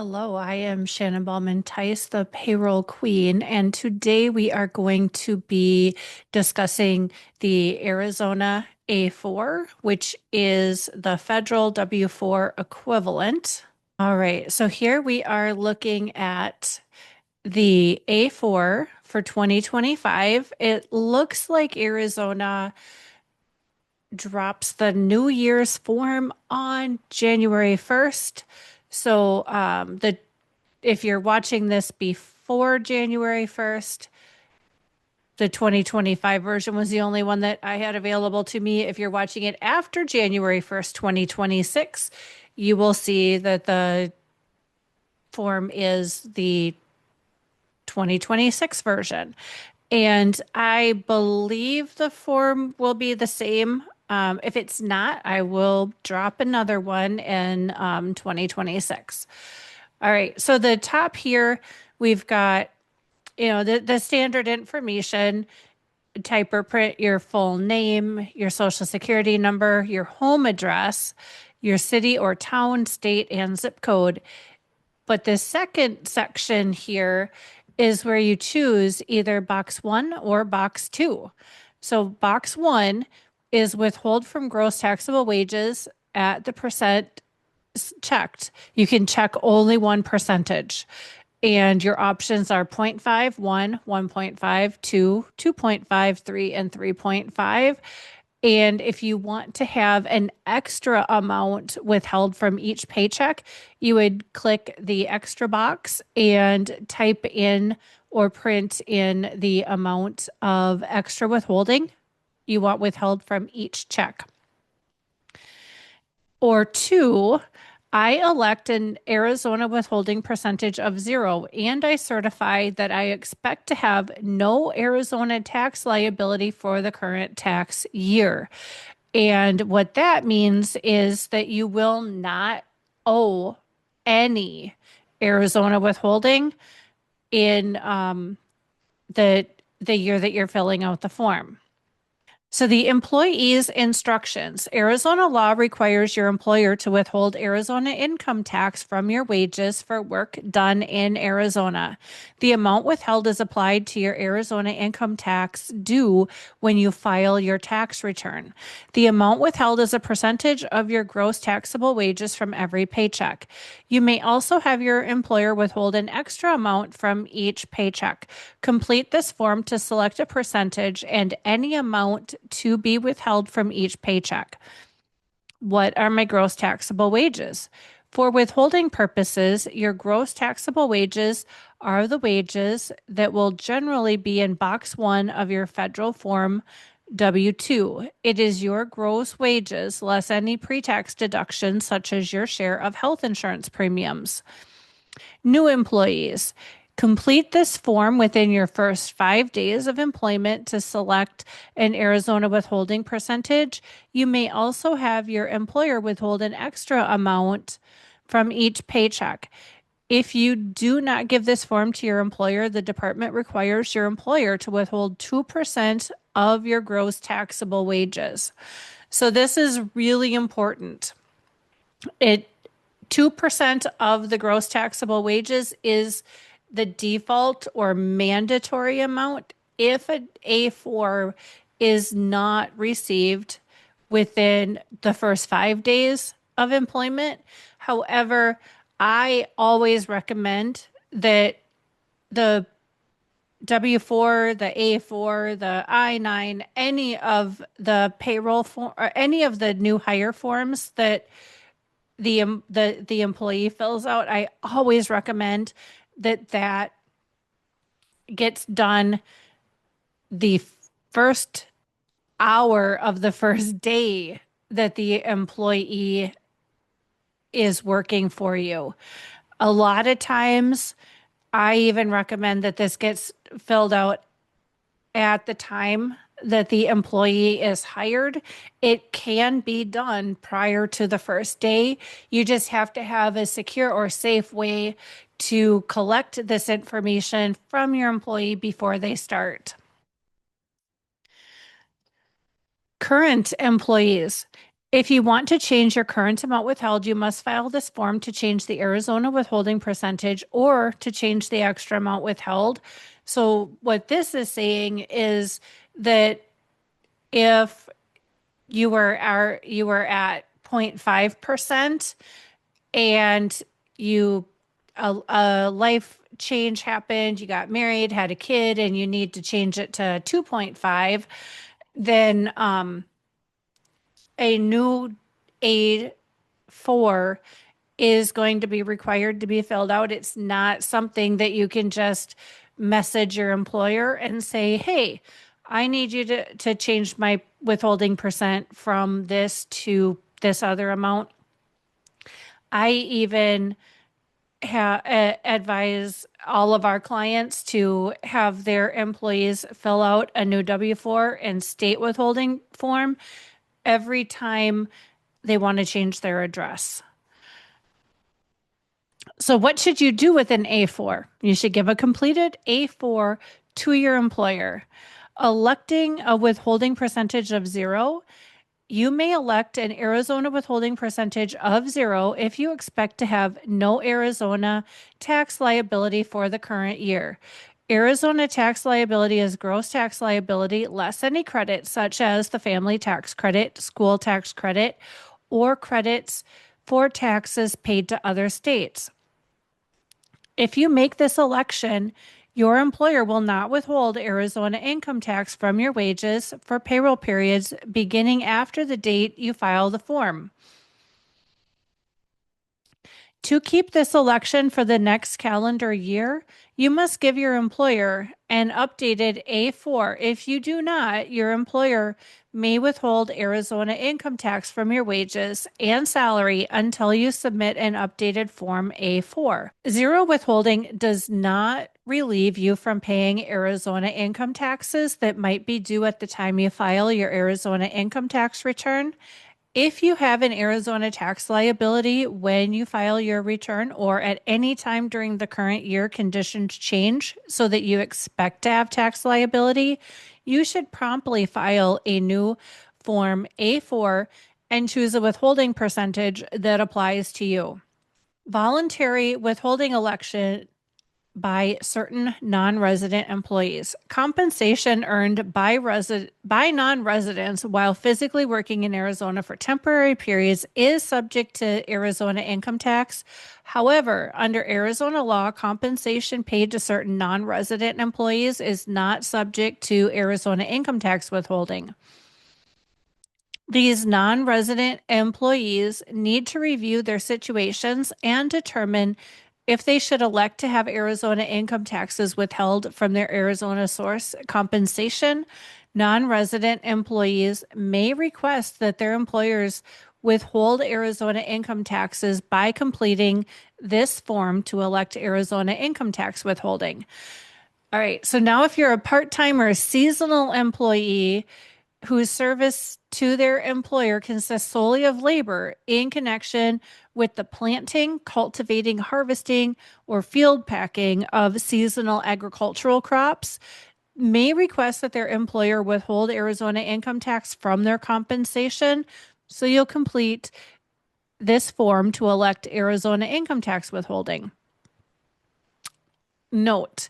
Hello, I am Shannon Ballman Theis, the payroll queen, and today we are going to be discussing the Arizona A-4, which is the federal W-4 equivalent. All right, so here we are looking at the A-4 for 2025. It looks like Arizona drops the New Year's form on January 1st. So the if you're watching this before January 1st, the 2025 version was the only one that I had available to me. If you're watching it after January 1st, 2026, you will see that the form is the 2026 version. And I believe the form will be the same. If it's not, I will drop another one in 2026. All right. So the top here, we've got, the standard information, type or print your full name, your social security number, your home address, your city or town, state, and zip code. But the second section here is where you choose either box one or box two. So box one is withhold from gross taxable wages at the percent checked. You can check only one percentage. And your options are 0.5, 1, 1.5, 2, 2.5, 3, and 3.5. And if you want to have an extra amount withheld from each paycheck, you would click the extra box and type in or print in the amount of extra withholding you want withheld from each check. Or two, I elect an Arizona withholding percentage of 0, and I certify that I expect to have no Arizona tax liability for the current tax year. And what that means is that you will not owe any Arizona withholding in the year that you're filling out the form. So the employee's instructions. Arizona law requires your employer to withhold Arizona income tax from your wages for work done in Arizona. The amount withheld is applied to your Arizona income tax due when you file your tax return. The amount withheld is a percentage of your gross taxable wages from every paycheck. You may also have your employer withhold an extra amount from each paycheck. Complete this form to select a percentage and any amount to be withheld from each paycheck. What are my gross taxable wages? For withholding purposes, your gross taxable wages are the wages that will generally be in box one of your federal form W-2. It is your gross wages less any pre-tax deductions such as your share of health insurance premiums. New employees. Complete this form within your first 5 days of employment to select an Arizona withholding percentage. You may also have your employer withhold an extra amount from each paycheck. If you do not give this form to your employer, the department requires your employer to withhold 2% of your gross taxable wages. So this is really important. 2% of the gross taxable wages is the default or mandatory amount if an A-4 is not received within the first 5 days of employment. However, I always recommend that the W-4, the A-4, the I-9, any of the payroll form or any of the new hire forms that the employee fills out, I always recommend that gets done the first hour of the first day that the employee is working for you. A lot of times, I even recommend that this gets filled out at the time that the employee is hired. It can be done prior to the first day. You just have to have a secure or safe way to collect this information from your employee before they start. Current employees. If you want to change your current amount withheld, you must file this form to change the Arizona withholding percentage or to change the extra amount withheld. So, what this is saying is that if you were at 0.5% and you a life change happened, you got married, had a kid, and you need to change it to 2.5, then a new A-4 is going to be required to be filled out. It's not something that you can just message your employer and say, hey, I need you to change my withholding percent from this to this other amount. I even advise all of our clients to have their employees fill out a new W-4 and state withholding form every time they want to change their address. So, what should you do with an A-4? You should give a completed A-4 to your employer. Electing a withholding percentage of 0. You may elect an Arizona withholding percentage of 0 if you expect to have no Arizona tax liability for the current year. Arizona tax liability is gross tax liability less any credits such as the family tax credit, school tax credit, or credits for taxes paid to other states. If you make this election, your employer will not withhold Arizona income tax from your wages for payroll periods beginning after the date you file the form. To keep this election for the next calendar year, you must give your employer an updated A-4. If you do not, your employer may withhold Arizona income tax from your wages and salary until you submit an updated Form A-4. 0 withholding does not relieve you from paying Arizona income taxes that might be due at the time you file your Arizona income tax return. If you have an Arizona tax liability when you file your return or at any time during the current year conditions change so that you expect to have tax liability, you should promptly file a new Form A-4 and choose a withholding percentage that applies to you. Voluntary withholding election by certain non-resident employees. Compensation earned by non-residents while physically working in Arizona for temporary periods is subject to Arizona income tax. However, under Arizona law, compensation paid to certain non-resident employees is not subject to Arizona income tax withholding. These non-resident employees need to review their situations and determine if they should elect to have Arizona income taxes withheld from their Arizona source compensation. Non-resident employees may request that their employers withhold Arizona income taxes by completing this form to elect Arizona income tax withholding. All right, so now if you're a part-time or seasonal employee, whose service to their employer consists solely of labor in connection with the planting, cultivating, harvesting, or field packing of seasonal agricultural crops, may request that their employer withhold Arizona income tax from their compensation. So you'll complete this form to elect Arizona income tax withholding. Note,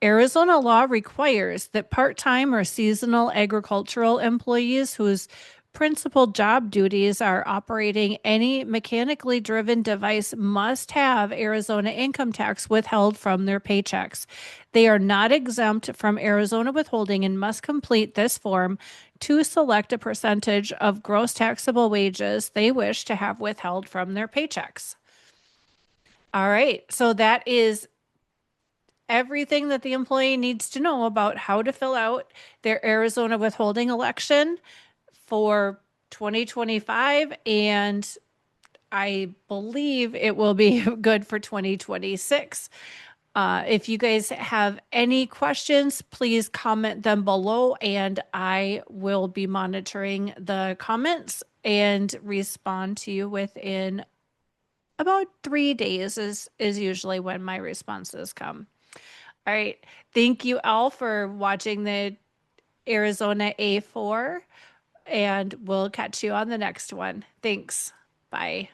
Arizona law requires that part-time or seasonal agricultural employees whose principal job duties are operating any mechanically driven device must have Arizona income tax withheld from their paychecks. They are not exempt from Arizona withholding and must complete this form to select a percentage of gross taxable wages they wish to have withheld from their paychecks. All right, so that is everything that the employee needs to know about how to fill out their Arizona withholding election for 2025. And I believe it will be good for 2026. If you guys have any questions, please comment them below and I will be monitoring the comments and respond to you within about 3 days is usually when my responses come. All right. Thank you all for watching the Arizona A-4. and we'll catch you on the next one. Thanks. Bye.